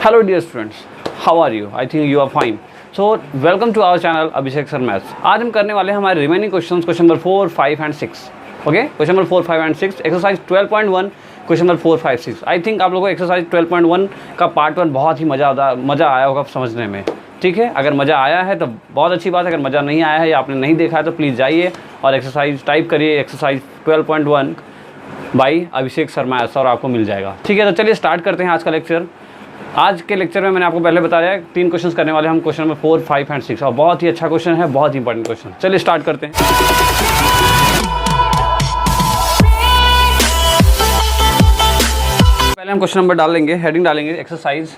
Hello dear students, how are you? I think you are fine. So welcome to our channel Abhishek sir maths. आज हम करने वाले हैं हमारे remaining question number 4, 5 and 6. Okay, question number 4, 5 and 6, exercise 12.1, question number 4, 5, 6. आई think आप लोगों को एक्सरसाइज 12.1 का पार्ट 1 बहुत ही मज़ा आया होगा समझने में. ठीक है, अगर मज़ा आया है तो बहुत अच्छी बात है. अगर मज़ा नहीं आया है या आपने नहीं देखा है तो प्लीज़ जाइए और एक्सरसाइज टाइप करिए exercise 12.1 by Abhishek sir maths और आपको मिल जाएगा. ठीक है, तो चलिए स्टार्ट करते हैं आज का लेक्चर. आज के लेक्चर में मैंने आपको पहले बताया है 3 क्वेश्चन करने वाले हम, क्वेश्चन नंबर 4, 5 एंड 6. और बहुत ही अच्छा क्वेश्चन है, बहुत ही इंपॉर्टेंट क्वेश्चन. चलिए स्टार्ट करते हैं. पहले हम क्वेश्चन नंबर डालेंगे, हेडिंग डालेंगे एक्सरसाइज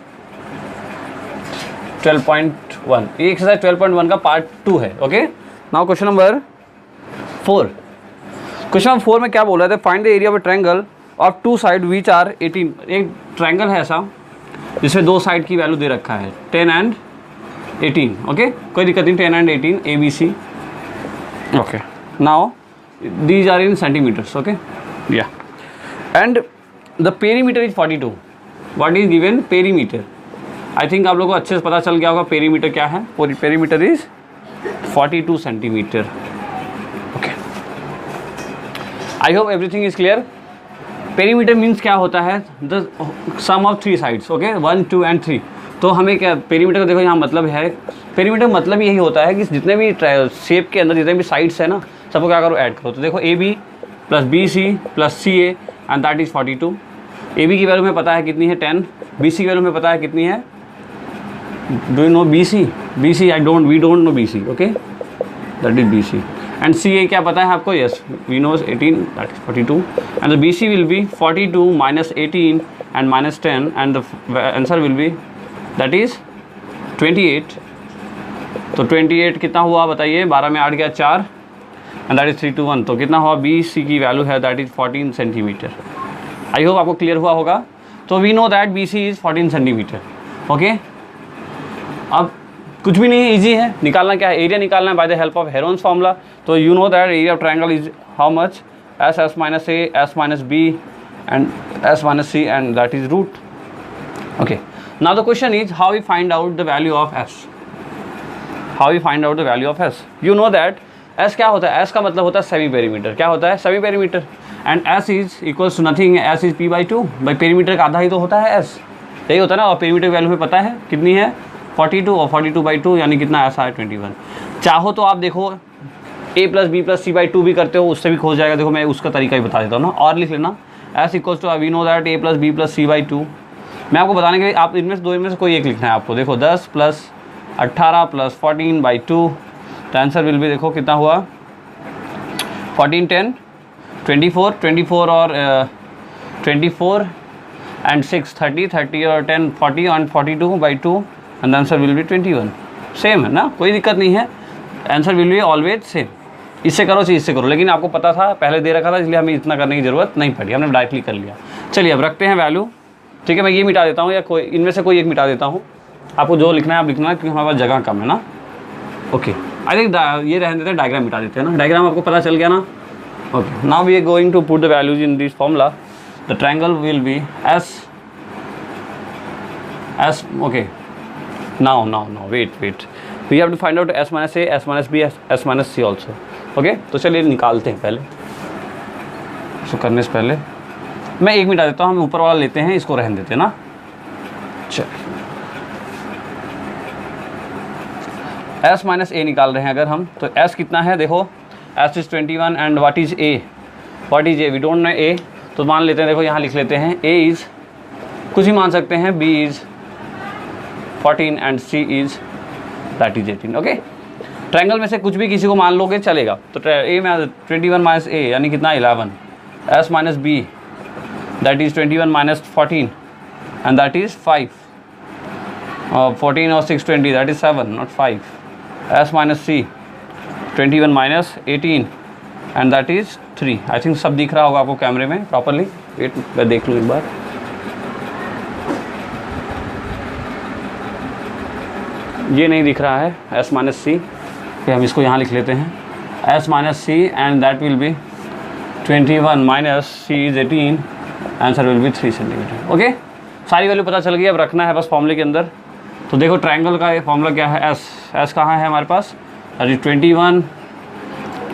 12.1. ये एक्सरसाइज 12.1 का पार्ट 2 है. Okay, now question number 4. Question number 4 में क्या बोल रहे थे? Find the area of triangle of 2 side which are 18. एक ट्रायंगल है ऐसा जिसमें 2 साइड की वैल्यू दे रखा है 10 एंड 18. ओके, कोई दिक्कत नहीं. 10 and 18 ABC. Okay, now these are in centimetres. Okay, yeah and the perimeter is 42. What is given? Perimeter. I think आप लोगों को अच्छे से पता चल गया होगा पेरीमीटर क्या है. Perimeter is 42 centimetre. Okay, I hope everything is clear. Perimeter means क्या होता है? The sum of 3 sides. Okay, 1, 2 and 3. तो हमें क्या पेरीमीटर का देखो यहाँ मतलब है, पेरीमीटर मतलब यही होता है कि जितने भी शेप के अंदर जितने भी साइड्स है ना, सबको क्या करो? ऐड करो. तो देखो AB plus BC plus CA and that is 42. AB की वैल्यू में पता है कितनी है? 10. BC की वैल्यू में पता है कितनी है? Do you know BC? We don't know BC. Okay, that is BC. And CA क्या पता है आपको? Yes, we know 18, that is 42. And the BC will be 42 minus 18 and minus 10, and the answer will be that is 28. तो 28 कितना हुआ बताइए? 12 में 8 गया 4, and that is 3 to 1. तो कितना हुआ? BC की वैल्यू है that is 14 centimetre. I hope आपको क्लियर हुआ होगा. तो we know that BC is 14 centimetre. Okay, अब कुछ भी नहीं है, ईजी है. निकालना क्या है? एरिया निकालना है by the help of Heron's formula. तो you know that area of triangle is how much? S minus A, S minus B and S minus C and that is root. Okay, now the question is how we find out the value of S. How we find out the value of S? You know that S क्या होता है? S का मतलब होता है semi perimeter. क्या होता है? Semi perimeter. And S is equals to nothing. S is P/2. भाई पेरीमीटर का आधा ही तो होता है S. यही होता है ना. और पेरीमीटर वैल्यू में पता है कितनी है? 42. और 42/2 यानी कितना? ऐसा है 21. चाहो तो आप देखो A plus B plus C/2 भी करते हो, उससे भी खोज जाएगा. देखो मैं उसका तरीका ही बता देता हूँ ना, और लिख लेना. S equals to we know that A plus B plus C/2. मैं आपको बताने के लिए आप इनमें से 2 में से कोई एक लिखना है आपको. देखो 10 प्लस 18 प्लस 14/2. तो आंसर विल भी देखो कितना हुआ? 14, 10, 24 और 24 एंड 6, 30 और 10, 40 and 42/2 and answer will B 21. Same है ना, कोई दिक्कत नहीं है. Answer will be always same. इससे करो चाहे इससे करो, लेकिन आपको पता था पहले दे रखा था, इसलिए हमें इतना करने की ज़रूरत नहीं पड़ी, हमने डायरेक्टली कर लिया. चलिए अब रखते हैं वैल्यू. ठीक है, मैं ये मिटा देता हूँ या कोई इनमें से कोई एक मिटा देता हूँ. आपको जो लिखना है आप लिखना, क्योंकि हमारे पास जगह कम है ना. ओके, आई थिंक ये रहने देते हैं, डायग्राम मिटा देते हैं ना. डायग्राम आपको पता चल गया ना. Okay, now we are going to put the values in this formula. The triangle will be S. Okay, now wait, we have to find out S minus A, S minus B, S minus C also. Okay, तो चलिए निकालते हैं. पहले इसको करने से पहले मैं एक मिटा देता हूँ. हम ऊपर वाला लेते हैं, इसको रहने देते हैं ना. चलिए S माइनस A निकाल रहे हैं अगर हम, तो S कितना है? देखो S is 21 and what is A? We don't know A. तो मान लेते हैं, देखो यहाँ लिख लेते हैं A इज़ कुछ ही मान सकते हैं, B is 14 and C is that is 18. Okay, triangle में से कुछ भी किसी को मान लोगे चलेगा. तो A में 21 माइनस A यानी कितना? 11. S minus B that is 21 minus 14 and that is 5. 14 और 6 20 that is 7 not 5. S minus C 21 minus 18 and that is 3. I think सब दिख रहा होगा आपको कैमरे में प्रॉपरली. वेट मैं देख लूँ एक बार. ये नहीं दिख रहा है S माइनस C. हम इसको यहाँ लिख लेते हैं S minus C and that will B 21 minus C is 18. Answer will be 3 centimetre. Okay, सारी वैल्यू पता चल गई, अब रखना है बस फॉर्मूले के अंदर। तो देखो ट्रायंगल का फॉर्मूला क्या है, एस। एस कहाँ है हमारे पास, अरे 21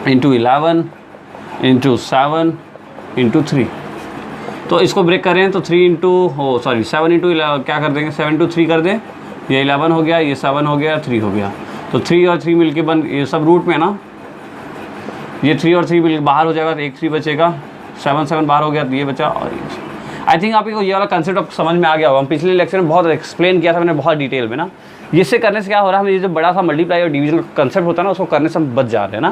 इंटू 11 इंटू 7 इंटू 3। तो इसको ब्रेक करें तो 3 इंटू 7 इंटू क्या कर देंगे, 7 इंटू 3 कर दें, ये 11 हो गया, ये 7 हो गया, 3 हो गया। तो 3 और 3 मिलके बन, ये सब रूट में ना, ये 3 और 3 मिल बाहर हो जाएगा तो एक 3 बचेगा, 7 7 बाहर हो गया तो ये बचा। और आई थिंक आपको ये वाला कंसेप्ट अब समझ में आ गया होगा। हम पिछले लेक्चर में बहुत एक्सप्लेन किया था मैंने, बहुत डिटेल में ना। इससे करने से क्या हो रहा है, हमें ये जो बड़ा सा मल्टीप्लाई और डिवीजन का कंसेप्ट होता है ना, उसको करने से हम बच जा रहे हैं ना।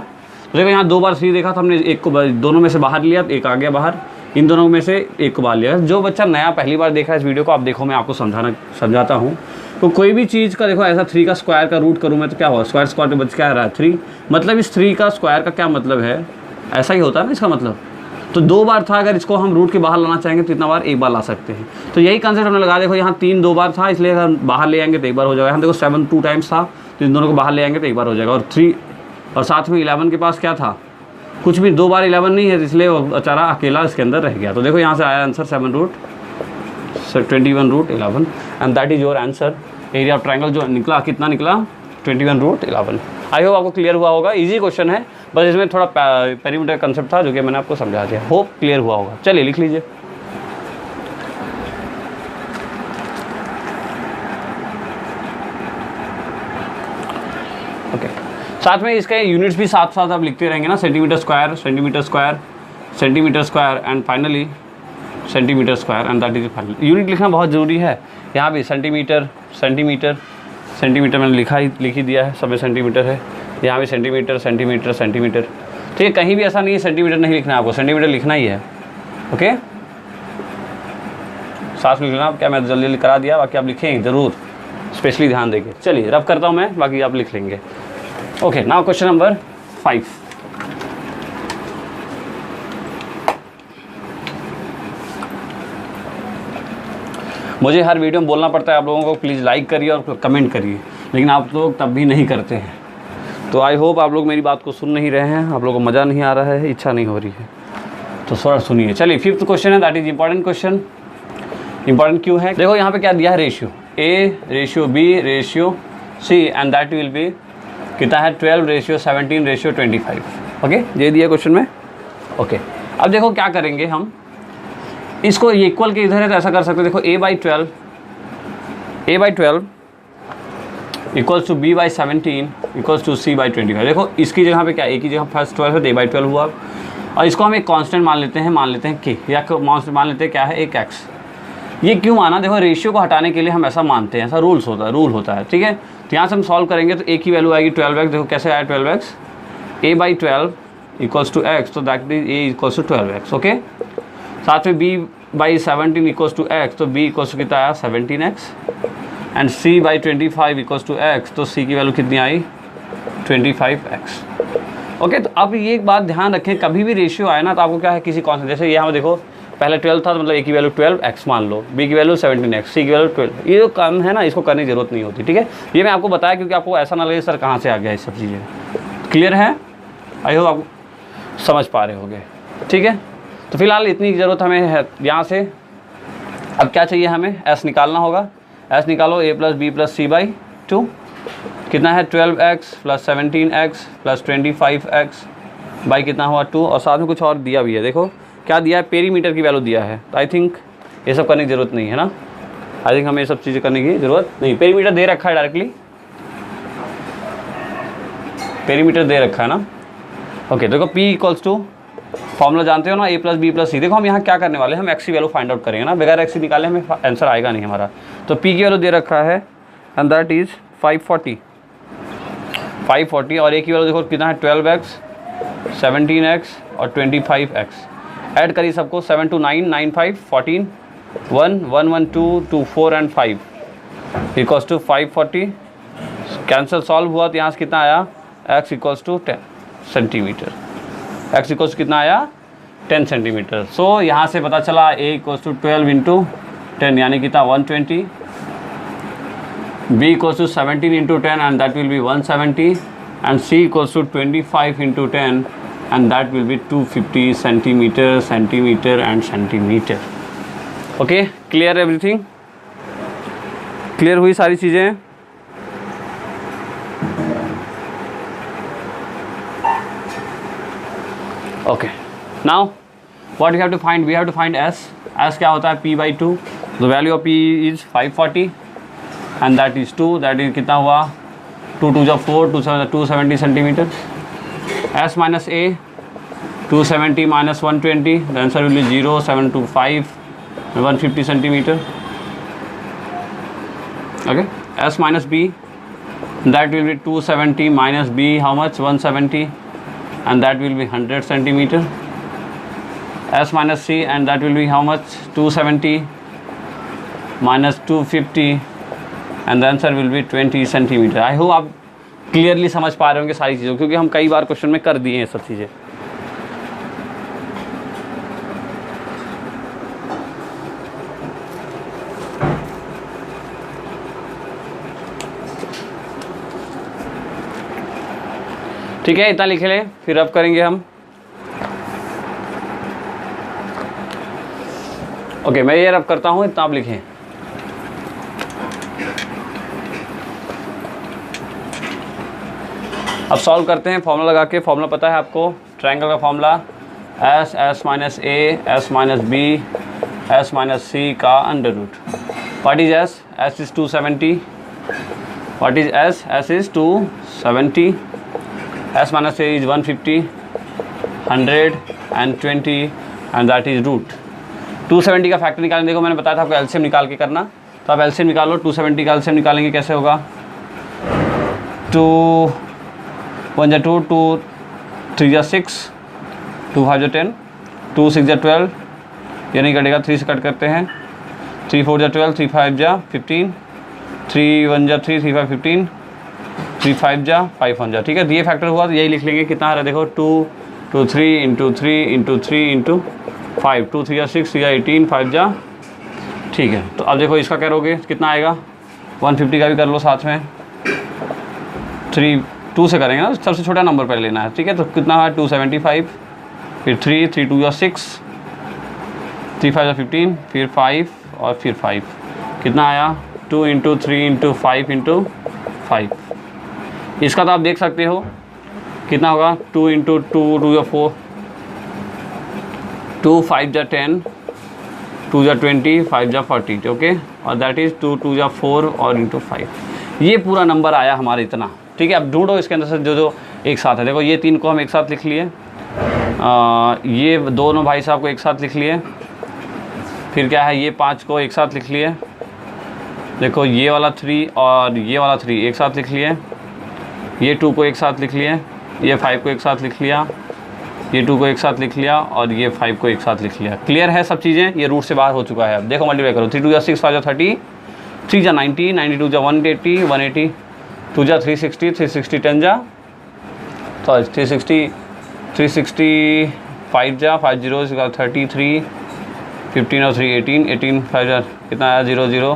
तो देखो यहाँ 2 बार 3 देखा था हमने, एक को दोनों में से बाहर लिया, एक आ गया बाहर, इन दोनों में से एक को बाहर लिया। जो बच्चा नया पहली बार देख रहा है इस वीडियो को, आप देखो मैं आपको समझाता हूँ। तो कोई भी चीज़ का देखो ऐसा 3 का स्क्वायर का रूट करूँ मैं तो क्या होगा, स्क्वायर तो बच क्या रहा है 3, मतलब इस 3 का स्क्वायर का क्या मतलब है, ऐसा ही होता है ना इसका मतलब। तो 2 बार था, अगर इसको हम रूट के बाहर लाना चाहेंगे तो इतना बार एक बार ला सकते हैं। तो यही कंसेप्ट हमने लगा, देखो यहाँ 3 2 बार था, इसलिए हम बाहर ले आएंगे तो एक बार हो जाएगा। यहाँ देखो 7 2 टाइम्स था, तो इन दोनों को बाहर ले आएंगे तो एक बार हो जाएगा। और 3 और साथ में 11 के पास क्या था, कुछ भी, 2 बार 11 नहीं है, इसलिए वो बेचारा अकेला इसके अंदर रह गया। तो देखो यहाँ से आया answer 7 root 21 root 11 and that is your answer. Area of triangle जो निकला, कितना निकला, 21 रूट 11। आई होप आपको क्लियर हुआ होगा, इजी क्वेश्चन है, बस इसमें थोड़ा पेरीमीटर कंसेप्ट था जो कि मैंने आपको समझा दिया। होप क्लियर हुआ होगा। चलिए लिख लीजिए। ओके, साथ में इसके यूनिट्स भी साथ साथ आप लिखते रहेंगे ना, centimetre square, centimetre square, centimetre square and finally centimetre square and that is final. Unit लिखना बहुत ज़रूरी है। यहाँ भी सेंटीमीटर सेंटीमीटर सेंटीमीटर मैंने लिख ही दिया है, सब में सेंटीमीटर है। यहाँ भी सेंटीमीटर सेंटीमीटर सेंटीमीटर, ठीक है। कहीं भी ऐसा नहीं है सेंटीमीटर नहीं लिखना है आपको, सेंटीमीटर लिखना ही है। ओके, साथ में लिखना, क्या मैं जल्दी जल्दी करा दिया, बाकी आप लिखेंगे ज़रूर, स्पेशली ध्यान देंगे। चलिए रब करता हूँ मैं, बाकी आप लिख लेंगे। Okay, now question number 5। मुझे हर वीडियो में बोलना पड़ता है आप लोगों को, प्लीज़ लाइक करिए और कमेंट करिए, लेकिन आप लोग तब भी नहीं करते हैं। तो आई होप आप लोग मेरी बात को सुन नहीं रहे हैं, आप लोगों को मज़ा नहीं आ रहा है, इच्छा नहीं हो रही है, तो थोड़ा सुनिए। चलिए 5th क्वेश्चन है, that is important question. Important क्यों है, देखो यहाँ पे क्या दिया है, ratio A ratio B ratio C and that will B कितना है, 12 रेशियो 17 रेशियो 25। ओके, ये दिया क्वेश्चन में। ओके, अब देखो क्या करेंगे हम, इसको ये इक्वल के इधर है तो ऐसा कर सकते हैं। देखो A/12 equals to B/17 equals to C/25। देखो इसकी जगह पे क्या, A की जगह फर्स्ट 12 है तो A/12 हुआ। और इसको हम एक कांस्टेंट मान लेते हैं K, या मान लेते हैं क्या है, एक X। ये क्यों माना, देखो रेशियो को हटाने के लिए हम ऐसा मानते हैं, ऐसा रूल होता है, ठीक है। तो यहाँ से हम सॉल्व करेंगे तो A की वैल्यू आएगी 12x। देखो कैसे आया 12x, A/12 equals to x, तो that is A equals to 12x। Okay, साथ में B/17 इक्वल्स टू x, तो B इक्वल्स टू कितना आया 17x and C/25 equals to x, तो C की वैल्यू कितनी आई 25x। ओके, तो अब ये एक बात ध्यान रखें, कभी भी रेशियो आए ना तो आपको क्या है, किसी कॉन्स्टेंट, जैसे यहाँ देखो पहले 12 था तो मतलब A की वैल्यू 12x मान लो, B की वैल्यू 17x, C की वैल्यू 12। ये जो काम है ना, इसको करने की जरूरत नहीं होती, ठीक है। ये मैं आपको बताया क्योंकि आपको ऐसा ना लगे सर कहाँ से आ गया ये सब चीज़ें। क्लियर है, आई होप आप समझ पा रहे होंगे, ठीक है। तो फिलहाल इतनी ज़रूरत हमें है यहाँ से। अब क्या चाहिए हमें, S निकालना होगा। S निकालो, A + B + C/2 कितना है, 12x + 17x + 25x बाई कितना हुआ 2। और साथ में कुछ और दिया भी है, देखो क्या दिया है, पेरीमीटर की वैल्यू दिया है। तो आई थिंक ये सब करने की ज़रूरत नहीं है ना, आई थिंक हमें ये सब चीज़ें करने की ज़रूरत नहीं। पेरीमीटर दे रखा है डायरेक्टली, पेरीमीटर दे रखा है ना। ओके, देखो P इक्वल्स टू, फॉर्मूला जानते हो ना, A + B + C। देखो हम यहाँ क्या करने वाले हैं, हम X की वैल्यू फाइंड आउट करेंगे ना, बगैर X निकाले हमें आंसर आएगा नहीं हमारा। तो P की वैल्यू दे रखा है एंड दैट इज़ 540 और A की वैल्यू देखो कितना है, 12x 17x और 25x। ऐड करिए सबको, 7 2 9 9 5 14 1 1 1 2 2 4 and 5 equals to 540। Cancel solve हुआ तो यहाँ से कितना आया, x equals to 10 centimetre, x equals कितना आया 10 सेंटीमीटर। सो यहाँ से पता चला A इक्वल्स टू 12 × 10 यानी कितना 120, B equals to 17 × 10 and that will be 170 and C equals to 25 × 10 and that will be 250 centimeter and centimeter. Okay, clear everything? Clear हुई सारी चीज़ें? Okay, now what we have to find, we have to find S. S क्या होता है? p/2. The value of p is 540 and that is 2. That is कितना हुआ? 2 2 4, 270 centimetre. s minus a, 270 minus 120, the answer will be 0, 725, 150 centimeter. Okay, s minus b, that will be 270 minus b, how much? 170, and that will be 100 centimeter. S minus c, and that will be how much? 270 minus 250, and the answer will be 20 centimeter. I hope आप clearly समझ पा रहे होंगे सारी चीज़ों, क्योंकि हम कई बार क्वेश्चन में कर दिए हैं सब चीज़ें. ठीक है, इतना लिख लें, फिर अब करेंगे हम. ओके, मैं ये रब करता हूँ, इतना आप लिखें. अब सॉल्व करते हैं फॉर्मूला लगा के. फॉर्मूला पता है आपको, ट्रायंगल का formula S, S minus A, S minus B, S minus C का under root. What is S? S is 270. What is S? S is 270. S minus A is 150, 100 and 20 and that is root. 270 का factor निकालेंगे. देखो मैंने बताया था आपको LCM निकाल के करना, तो आप एलसीएम निकालो. 270 का एलसीएम निकालेंगे, कैसे होगा? 2 1 जा 2, 2 3 जा 6, 2 5 जा 10, 2 6 जा 12, ये नहीं कटेगा, 3 से कट करते हैं. 3 4 जा 12, 3 5 जा 15, 3 1 जा 3, 3 5 15, 3 5 जा 5 1 जा. ठीक है, ये फैक्टर हुआ तो यही लिख लेंगे. कितना आ रहा है देखो? 2 2 3 इंटू 3 इंटू 3 इंटू 5, 2 3 जा 6, 3 जा 18, 5 जा. ठीक है, तो अब देखो इसका करोगे कितना आएगा? 150 का भी कर लो साथ में. 3 2 से करेंगे ना, सबसे छोटा नंबर पहले लेना है. ठीक है, तो कितना है? 275, फिर 3 3 2 जा 6, 3 5 जा 15, फिर 5 और फिर 5. कितना आया? 2 इंटू 3 इंटू 5 इंटू 5. इसका तो आप देख सकते हो कितना होगा? 2 इंटू 2 2 या 4, 2 5 जा 10, 2 जा 20, 5 जा 40. ओके, और दैट इज़ 2 2 जा 4 और इंटू 5. ये पूरा नंबर आया हमारा इतना. ठीक है, अब ढूंढो इसके अंदर से जो जो एक साथ है. देखो ये 3 को हम एक साथ लिख लिए, ये दोनों भाई साहब को एक साथ लिख लिए, फिर क्या है? ये 5 को एक साथ लिख लिए. देखो ये वाला 3 और ये वाला 3 एक साथ लिख लिए. ये 2 को एक साथ लिख लिए, ये 5 को एक साथ लिख लिया, ये 2 को एक साथ लिख लिया और ये 5 को एक साथ लिख लिया. क्लियर है सब चीज़ें? ये रूट से बाहर हो चुका है. अब देखो मल्टीप्लाई करो. 3 2 जा 6, 5 जा 30, 3 जा 90, 92 जा 180, 180, 2 जा 360, 360 10 जा, सॉरी 360, 360 5 जा 5 0 33, 15 और 3 18, 18 5 जा कितना आया? 0 0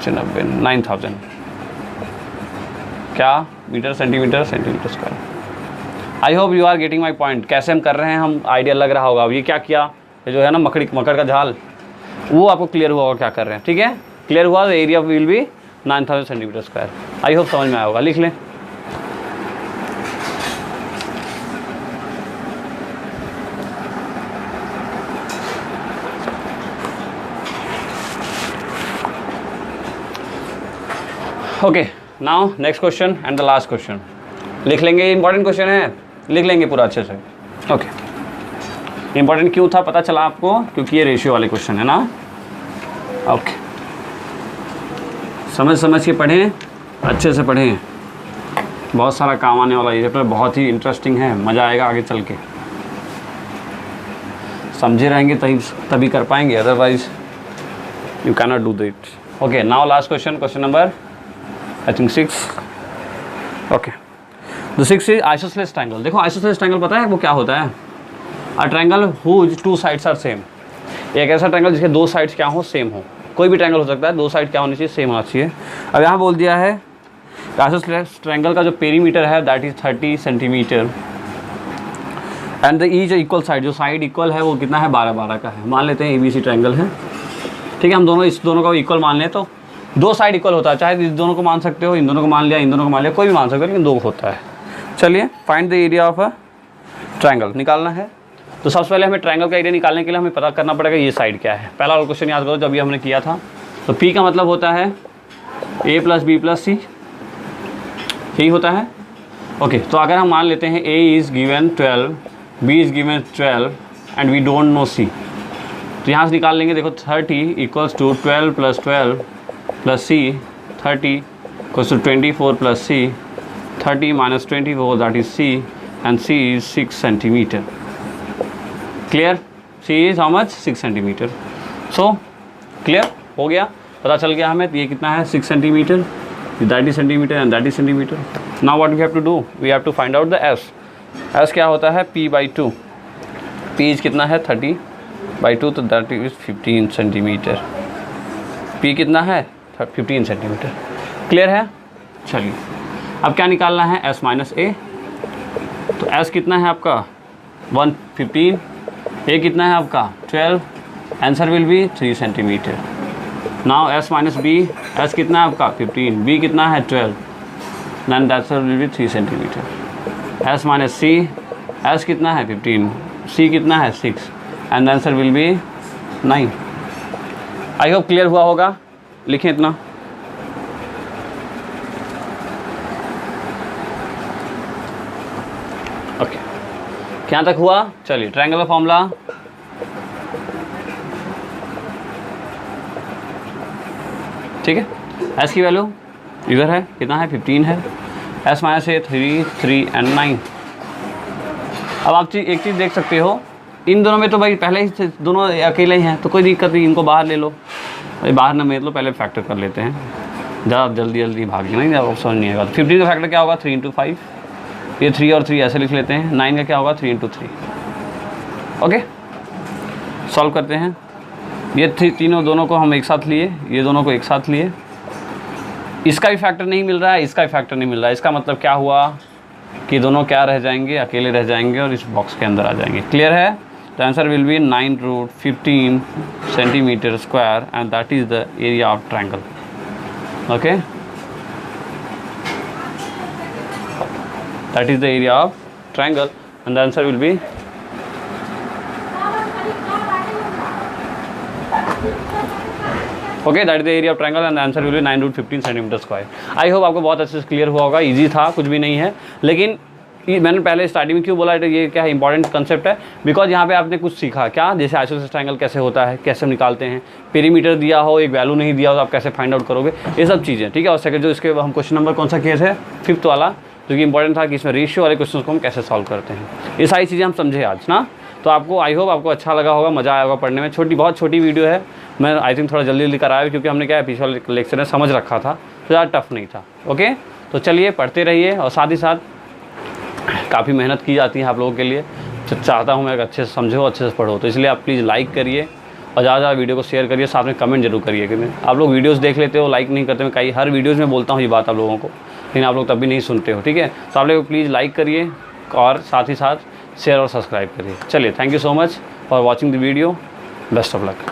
95, 9000. क्या? Metre centimetre centimetre square. I hope you are getting my point. कैसे हम कर रहे हैं, हम आइडिया लग रहा होगा. अब ये क्या किया? ये जो है ना मकड़ का झाल, वो आपको क्लियर हुआ होगा क्या कर रहे हैं. ठीक है, क्लियर हुआ. The area will be 9000 centimetre square. I hope समझ में आया होगा. लिख लें. Okay, now next question and the last question. लिख लेंगे, इंपॉर्टेंट क्वेश्चन है, लिख लेंगे पूरा अच्छे से. ओके, इंपॉर्टेंट क्यों था पता चला आपको? क्योंकि ये रेशियो वाले क्वेश्चन है ना. ओके, समझ समझ के पढ़ें, अच्छे से पढ़ें. बहुत सारा काम आने वाला ये चैप्टर, बहुत ही इंटरेस्टिंग है, मज़ा आएगा आगे चल के. समझे रहेंगे तभी कर पाएंगे, otherwise you cannot do that. Okay, now last question, question number I think 6. Okay, the 6 is isosceles triangle. देखो आइसोसेलेस ट्रायंगल पता है वो क्या होता है? A triangle whose 2 sides are same. एक ऐसा ट्रायंगल जिसके 2 साइड्स क्या हो? सेम हो. कोई भी ट्रायंगल हो सकता है, 2 साइड क्या होनी चाहिए? सेम होना चाहिए. अब यहाँ बोल दिया है आइसोसेलेस ट्रायंगल का जो पेरीमीटर है that is 30 centimetre and the each equal side, जो साइड इक्वल है वो कितना है? 12 12 का है. मान लेते हैं ABC ट्रायंगल है. ठीक है, हम दोनों इस दोनों का इक्वल मान लें तो दो साइड इक्वल होता है, चाहे इस दोनों को मान सकते हो, इन दोनों को मान लिया, इन दोनों को मान लिया, कोई भी मान सकते हो, लेकिन दो होता है। चलिए find the area of a triangle निकालना है। तो सबसे पहले हमें ट्रायंगल का एरिया निकालने के लिए हमें पता करना पड़ेगा ये साइड क्या है। पहला क्वेश्चन याद करो जब ये हमने किया था, तो P का मतलब होता है A + B + C, यही होता है। ओके, तो अगर हम मान लेते हैं A is given 12, B is given 12 and we don't know C, तो यहाँ से निकाल लेंगे। देखो 30 = 12 + 12 + C, 30 = 24 + C, 30 - 24 that is C, and C is 6 centimeter. Clear? C is how much? 6 centimeter. So clear हो गया, पता चल गया हमें ये कितना है 6 centimeter, that is centimeter and that is centimeter. Now what we have to do? We have to find out the S. S क्या होता है? P/2. P is कितना है 30/2, तो that is 15 centimeter. P कितना है 15 centimeter. क्लियर है? चलिए अब क्या निकालना है? S - A। तो S कितना है आपका 115, A कितना है आपका 12, answer will be 3 centimetre. Now S - B, S कितना है आपका 15, B कितना है 12, then that answer will be 3 centimetre. S - C, S कितना है 15, C कितना है 6, and the answer will B 9। I hope clear हुआ होगा, लिखें इतना। ओके, क्या तक हुआ? चलिए ट्रायंगल का फॉर्मूला, ठीक है। S की वैल्यू इधर है, कितना है 15 है। S - A 3, 3 and 9। अब आप एक चीज़ देख सकते हो, इन दोनों में तो भाई पहले ही दोनों अकेले ही हैं, तो कोई दिक्कत नहीं, इनको बाहर ले लो। भाई बाहर ना मेरे लो, पहले फैक्टर कर लेते हैं, ज़्यादा जल्दी जल्दी भागी नहीं, जब समझ नहीं आएगा। 15 का फैक्टर क्या होगा 3 × 5, ये 3 और 3 ऐसे लिख लेते हैं। 9 का क्या होगा 3 × 3। ओके, सॉल्व करते हैं। ये तीनों दोनों को हम एक साथ लिए, ये दोनों को एक साथ लिए, इसका भी फैक्टर नहीं मिल रहा है, इसका भी फैक्टर नहीं मिल रहा है। इसका मतलब क्या हुआ कि दोनों क्या रह जाएंगे, अकेले रह जाएंगे और इस बॉक्स के अंदर आ जाएंगे। क्लियर है? The answer will B 9√15 centimetre square and that is the area of triangle. Okay, that is the area of triangle and the answer will be okay, that is the area of triangle and the answer will be 9√15 centimetre square. I hope आपको बहुत अच्छे से clear हुआ होगा, easy था, कुछ भी नहीं है। लेकिन मैंने पहले स्टार्टिंग में क्यों बोला ये क्या है, इंपॉर्टेंट कंसेप्ट है, बिकॉज यहाँ पे आपने कुछ सीखा क्या, जैसे आइसोसेलेस ट्रायंगल कैसे होता है, कैसे निकालते हैं, पेरीमीटर दिया हो, एक वैल्यू नहीं दिया हो तो आप कैसे फाइंड आउट करोगे, ये सब चीज़ें, ठीक है। और सेकंड जो इसके हम क्वेश्चन नंबर कौन सा किए थे 5th वाला, जो कि इंपॉर्टेंट था कि इसमें रेशियो वाले क्वेश्चन को हम कैसे सॉल्व करते हैं, ये सारी चीज़ें हम समझे आज ना। तो आपको आई होप आपको अच्छा लगा होगा, मज़ा आया होगा पढ़ने में। बहुत छोटी वीडियो है, मैं आई थिंक थोड़ा जल्दी कराया क्योंकि हमने क्या है पिछले वाले लेक्चर में समझ रखा था, तो ज़्यादा टफ नहीं था। ओके, तो चलिए पढ़ते रहिए और साथ ही साथ काफ़ी मेहनत की जाती है आप लोगों के लिए। चाहता हूँ मैं अच्छे से समझो, अच्छे से पढ़ो, तो इसलिए आप प्लीज़ लाइक करिए और ज़्यादा वीडियो को शेयर करिए, साथ में कमेंट जरूर करिए। क्योंकि आप लोग वीडियोज़ देख लेते हो, लाइक नहीं करते, मैं कई हर वीडियोज़ में बोलता हूँ ये बात आप लोगों को, लेकिन आप लोग तब भी नहीं सुनते हो, ठीक है। तो आप लोग प्लीज़ लाइक करिए और साथ ही साथ शेयर और सब्सक्राइब करिए। चलिए, thank you so much for watching the video, best of luck.